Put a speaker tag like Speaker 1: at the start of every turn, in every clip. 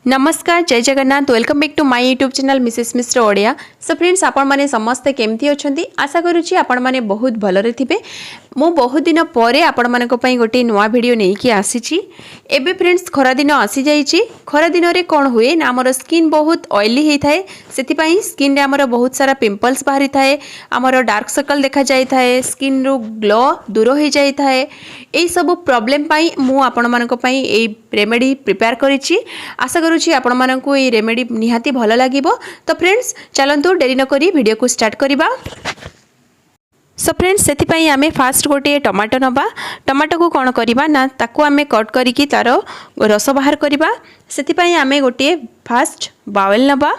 Speaker 1: नमस्कार जय Jagannath welcome back to my YouTube channel Mrs Mishra Odia. So friends आपण माने समस्ते केमती अछंती आशा करूची आपण माने बहुत भलरे थिबे। मु बहुत दिन परे आपण मानको पई गोटे नवा वीडियो नै कि आसीची। एबे फ्रेंड्स खरा दिन आसी जाईची। खरा दिन रे कोन हुए ना हमर स्किन बहुत ऑयली हे थाए, सेति पई स्किन रे हमर बहुत सारा पिंपल्स बाहरी थाए, हमर डार्क सर्कल देखा जाई थाए, स्किन रो ग्लो दूर हो जाई थाए। एई सब प्रॉब्लम पई मु आपण मानको पई एई रेमेडी प्रिपेयर करिची। आशा करूची आपण मानकु ए रेमेडी निहाती भल लागिबो। तो फ्रेंड्स चलंतु डेरी न करी वीडियो को स्टार्ट करिबा। सो फ्रेंड्स सेति पई आमे फास्ट गोटे टमाटो नबा। टमाटो को कोन करिबा ना ताकू आमे कट करिकि तारो रस बाहर करिबा। सेति पई आमे गोटे फास्ट बाउल नबा।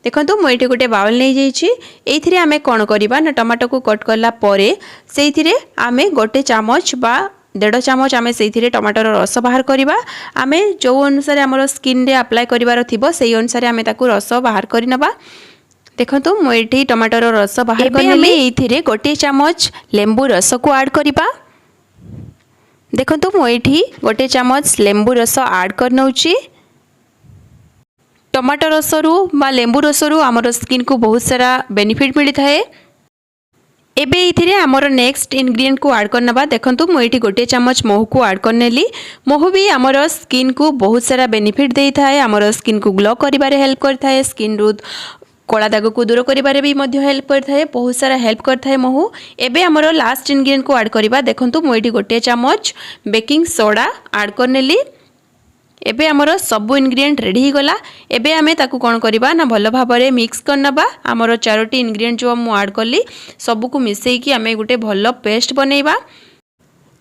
Speaker 1: देखंतु मो एठी गोटे बाउल नै जाईची। एथिरे आमे कोन करिबा ना टमाटो को कट करला परे सेथिरे आमे गोटे चामच बा 1.5 चामच आमे सेथिरे टमाटर रस बाहर करिबा। आमे जो अनुसार हमर स्किन रे अप्लाई करिवार थिबो सेही अनुसार आमे ताकू रस बाहर करि नबा। देखंतु मो एठी टमाटर रस बाहर करनेली। एथिरे गोटे चामच लेंबू रस को ऐड करिबा। देखंतु मो एठी गोटे चामच लेंबू रस ऐड करनौची। टमाटर रसरु बा लेंबू रसरु हमर स्किन को बहुत सारा बेनिफिट मिली थाए। एबे इथिरे हमर नेक्स्ट इंग्रेडिएंट को ऐड करनबा। देखंतु मो एठी गोटे चामच महू को ऐड करनेली। महू भी हमर स्किन को बहुत सारा बेनिफिट देई थाए, हमर स्किन को ग्लो करिबारे हेल्प करथाए, स्किन रो कोला दाग को दूर करिबारे भी मध्य हेल्प करथाए, बहुत सारा हेल्प करथाए महू। एबे हमर लास्ट इंग्रेडिएंट को ऐड करिबा। देखंतु मो एठी गोटे चामच बेकिंग सोडा ऐड करनेली। एबे हमर सब इंग्रेडिएंट रेडी ही गला। एबे आमे ताकू कोन करिबा ना भलो भाबरे मिक्स करनबा। हमर चारोटी इंग्रेडिएंट जो मु ऐड करली सब को मिसई कि आमे गुटे भलो पेस्ट बनेइबा।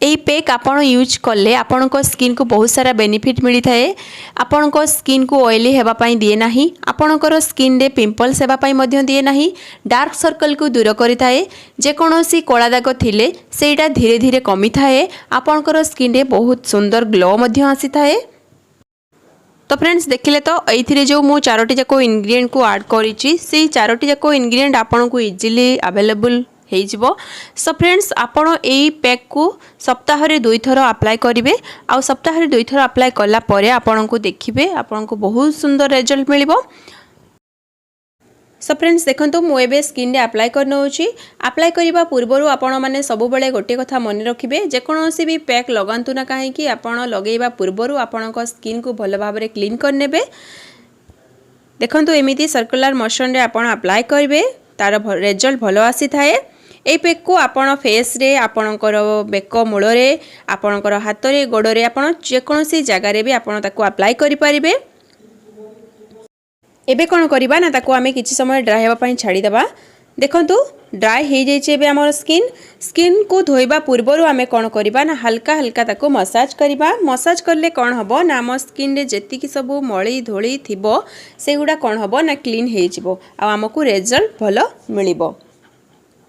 Speaker 1: एई पैक आपण यूज करले आपण को स्किन को बहुत सारा बेनिफिट मिली थाए। आपण को स्किन को ऑयली हेबा पई दिए नाही, आपण को स्किन रे पिंपल्स हेबा पई मध्य दिए नाही, डार्क सर्कल को दूर करि थाए, जे कोनोसी कोला दाग थिले सेटा धीरे धीरे कमी थाए, आपण को स्किन रे बहुत सुंदर ग्लो मध्य आसी थाए। तो फ्रेंड्स देखिले तो एथिरे जो मु चारोटी जाको इंग्रेडिएंट को ऐड करिछि से चारोटी जाको इंग्रेडिएंट आपन को इजीली अवेलेबल हे जिवो। सो फ्रेंड्स आपण एई पैक को सप्ताह रे 2 थरो अप्लाई करिवे। आ सप्ताह रे 2 थरो अप्लाई करला परे आपन को देखिबे आपन को बहुत सुंदर रिजल्ट मिलिबो। सो फ्रेंड्स देखंतु मु एबे स्किन रे अप्लाई करनौची। अप्लाई करिबा पूर्वरु आपण माने सब बेले गोटे कथा मन रखिबे, जे कोनोसी भी पैक लगांतु ना काहे कि आपण लगेइबा पूर्वरु आपण को स्किन को भलो भाबरे क्लीन करनेबे। देखंतु एमिति सर्कुलर मोशन रे आपण अप्लाई करिवे, तार रिजल्ट भलो आसी थाए। ए पैक को आपण फेस रे, आपणकर बेक मूल रे, आपणकर हाथ रे, गोड़ रे, आपण जे कोनोसी जगह रे भी आपण ताको अप्लाई करि परिबे। एबे कोन करिबा ना ताको आमे किछि समय ड्राई हेबा पई छाडी देबा। देखंतु ड्राई हे जाय छै एबे हमर स्किन को धोइबा पूर्वरु आमे कोन करिबा ना हल्का हल्का ताको मसाज करिबा। मसाज करले कोन हबो ना हम स्किन रे जेति कि सब मळी धोळी थिबो सेगुडा कोन हबो ना क्लीन हे जिवो आ हमकु रिजल्ट भलो मिलिबो।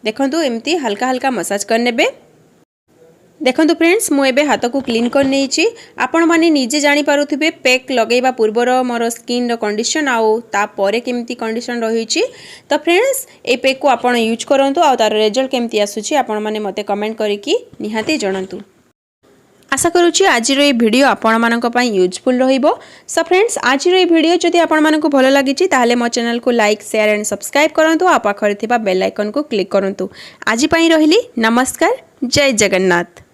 Speaker 1: देखंतु एम्ति हल्का हल्का मसाज करनेबे। देखंतु फ्रेंड्स मु एबे हाथ को क्लीन कर नेछि। आपण माने निजे जानि पारुथिबे पैक लगेइबा पूर्वर मोर स्किन रो कंडीशन आउ ता परे केमती कंडीशन रहिछि। तो फ्रेंड्स ए पैक को आपण यूज करंतु आ तार रिजल्ट केमती आसुछि आपण माने मते कमेंट करिकि निहाती जणंतु। आशा करूछि आज रो ए वीडियो आपण मानक पई यूजफुल रहिबो। सो फ्रेंड्स आज रो ए वीडियो जदि आपण मानक भलो लागिछि ताहाले मो चैनल को लाइक शेयर एंड सब्सक्राइब करंतु आ पाखरे थिबा बेल आइकन को क्लिक करंतु। आज पई रहिली नमस्कार जय जगन्नाथ।